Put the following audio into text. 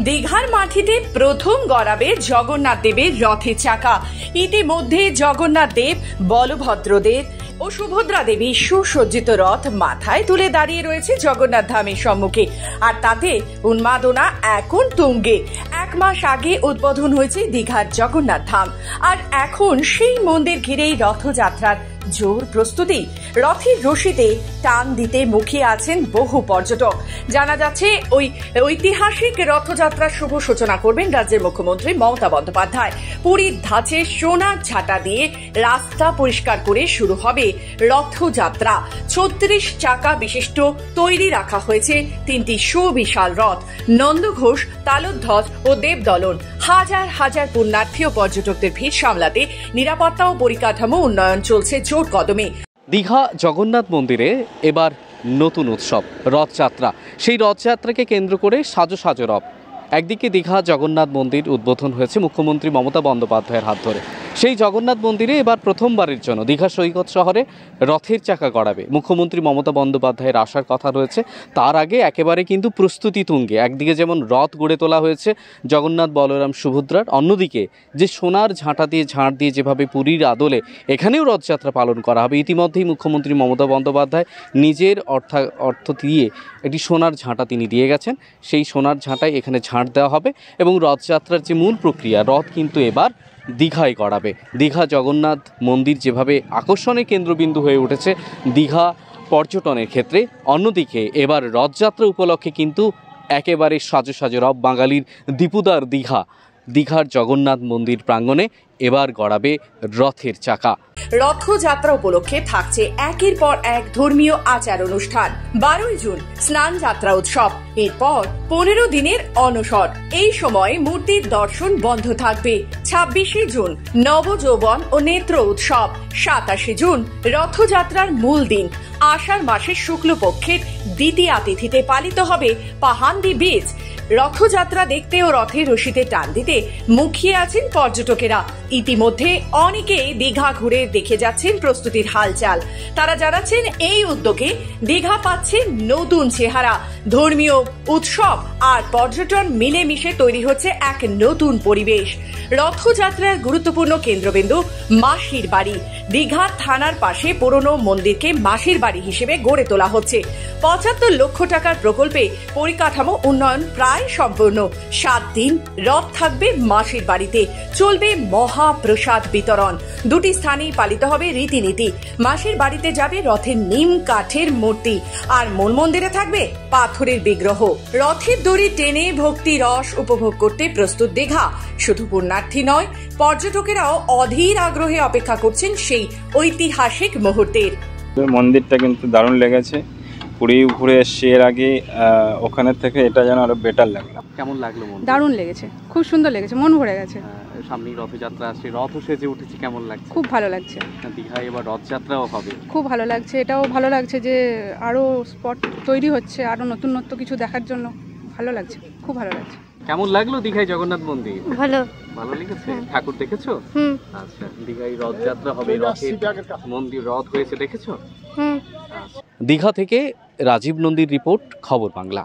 দীঘার মাটিতে প্রথম গড়াবে জগন্নাথ দেবের রথের চাকা। ইতিমধ্যে জগন্নাথ দেব, বলভদ্রদেব ও সুভদ্রা দেবী সুসজ্জিত রথ মাথায় তুলে দাঁড়িয়ে রয়েছে জগন্নাথ ধামের সম্মুখে। আর তাতে উন্মাদনা এখন তুঙ্গে। 1 মাস আগে উদ্বোধন হয়েছে দীঘার জগন্নাথ ধাম, আর এখন সেই মন্দির ঘিরেই রথযাত্রার জোর প্রস্তুতি। রথের রশিতে টান দিতে মুখিয়ে আছেন বহু পর্যটক। জানা যাচ্ছে ওই ঐতিহাসিক রথযাত্রার শুভ সূচনা করবেন রাজ্যের মুখ্যমন্ত্রী মমতা বন্দ্যোপাধ্যায়। পুরীর ধাঁচে সোনার ঝাঁটা দিয়ে রাস্তা পরিষ্কার করে শুরু হবে রথযাত্রা। 36 চাকা বিশিষ্ট তৈরি রাখা হয়েছে 3টি সুবিশাল রথ। নন্দঘোষ, তালধ্বজ ও দেবদলন। হাজার হাজার পুণ্যার্থী ও পর্যটকদের ভিড় সামলাতে নিরাপত্তা ও পরিকাঠামো উন্নয়ন চলছে জোর কদমে। দীঘা জগন্নাথ মন্দিরে এবার নতুন উৎসব রথযাত্রা। সেই রথযাত্রাকে কেন্দ্র করে সাজো সাজো রথ। একদিকে দীঘা জগন্নাথ মন্দির উদ্বোধন হয়েছে মুখ্যমন্ত্রী মমতা বন্দ্যোপাধ্যায়ের হাত ধরে। সেই জগন্নাথ মন্দিরে এবার প্রথমবারের জন্য দীঘা সৈকত শহরে রথের চাকা গড়াবে। মুখ্যমন্ত্রী মমতা বন্দ্যোপাধ্যায়ের আসার কথা রয়েছে। তার আগে একেবারে কিন্তু প্রস্তুতি তুঙ্গে। একদিকে যেমন রথ গড়ে তোলা হয়েছে জগন্নাথ, বলরাম, সুভদ্রার, অন্যদিকে যে সোনার ঝাঁটা দিয়ে ঝাঁট দিয়ে যেভাবে পুরীর আদলে এখানেও রথযাত্রা পালন করা হবে। ইতিমধ্যেই মুখ্যমন্ত্রী মমতা বন্দ্যোপাধ্যায় নিজের অর্থ দিয়ে একটি সোনার ঝাঁটা তিনি দিয়ে গেছেন। সেই সোনার ঝাঁটায় এখানে ঝাঁট দেওয়া হবে এবং রথযাত্রার যে মূল প্রক্রিয়া, রথ কিন্তু এবার দীঘায় গড়াবে। দীঘা জগন্নাথ মন্দির যেভাবে আকর্ষণের কেন্দ্রবিন্দু হয়ে উঠেছে দীঘা পর্যটনের ক্ষেত্রে, অন্যদিকে এবার রথযাত্রা উপলক্ষে কিন্তু একেবারে সাজো সাজো রথ। বাঙালির দীপুদার দীঘার জগন্নাথ মন্দির প্রাঙ্গণে এবার গড়াবে রথের চাকা। রথযাত্রা উপলক্ষে থাকছে একের পর এক ধর্মীয় আচার অনুষ্ঠান। 12ই জুন স্নান যাত্রা উৎসব, এরপর 15 দিনের অনশন। এই সময় মূর্তির দর্শন বন্ধ থাকবে। 26শে জুন নবযৌবন ও নেত্র উৎসব। 27শে জুন রথযাত্রার মূল দিন। আষাঢ় মাসের শুক্লপক্ষের দ্বিতীয়া তিথিতে পালিত হবে পাহান্দি বীজ। রথযাত্রা দেখতে ও রথের রশিতে টান দিতে মুখিয়ে আছেন পর্যটকেরা। ইতিমধ্যে অনেকেই দীঘা ঘুরে দেখে যাচ্ছেন প্রস্তুতির হালচাল। তারা জানাচ্ছেন এই উদ্যোগে দীঘা পাচ্ছে নতুন চেহারা। ধর্মীয় উৎসব আর পর্যটন মিলেমিশে তৈরি হচ্ছে এক নতুন পরিবেশ। রথযাত্রার গুরুত্বপূর্ণ কেন্দ্রবিন্দু মাসির বাড়ি। দীঘা থানার পাশে পুরনো মন্দিরকে মাসির বাড়ি হিসেবে গড়ে তোলা হচ্ছে। 75 লক্ষ টাকার প্রকল্পে পরিকাঠামো উন্নয়ন প্রায় সম্পূর্ণ। 7 দিন রথ থাকবে মাসির বাড়িতে। চলবে মহাপ্রসাদ বিতরণ। 2টি স্থানেই পালিত হবে রীতিনীতি। মাসির বাড়িতে যাবে রথের নিম কাঠের মূর্তি, আর মূল মন্দিরে থাকবে পাথরের বিগ্রহ। রথের দড়ি টেনে ভক্তি রস উপভোগ করতে প্রস্তুত দীঘা। শুধু পুণ্যার্থী নয়, পর্যটকেরাও অধীর আগ্রহে অপেক্ষা করছেন সেই ঐতিহাসিক মুহূর্তের। মন্দিরটা কিন্তু দারুণ লেগেছে। পুরী ঘুরে এসছি এর আগে, ওখানে থেকে এটা যেন আরো বেটার লাগলো। কেমন লাগলো? দারুণ লেগেছে, খুব সুন্দর লেগেছে, মন ভরে গেছে। সামনেই রথযাত্রা আসছে, রথ সেজে উঠেছি, কেমন লাগছে? খুব ভালো লাগছে। দীঘায় এবার রথযাত্রাও হবে, খুব ভালো লাগছে। এটাও ভালো লাগছে যে আরো স্পট তৈরি হচ্ছে, আরো নতুন কিছু দেখার জন্য ভালো লাগছে, খুব ভালো লাগছে। কেমন লাগলো দীঘায় জগন্নাথ মন্দির? ভালো লেগেছে। ঠাকুর দেখেছো? আচ্ছা, দীঘায় রথযাত্রা হবে, রথের মন্দির রথ হয়েছে, দেখেছো? দীঘা থেকে রাজীব নন্দীর রিপোর্ট, খবর বাংলা।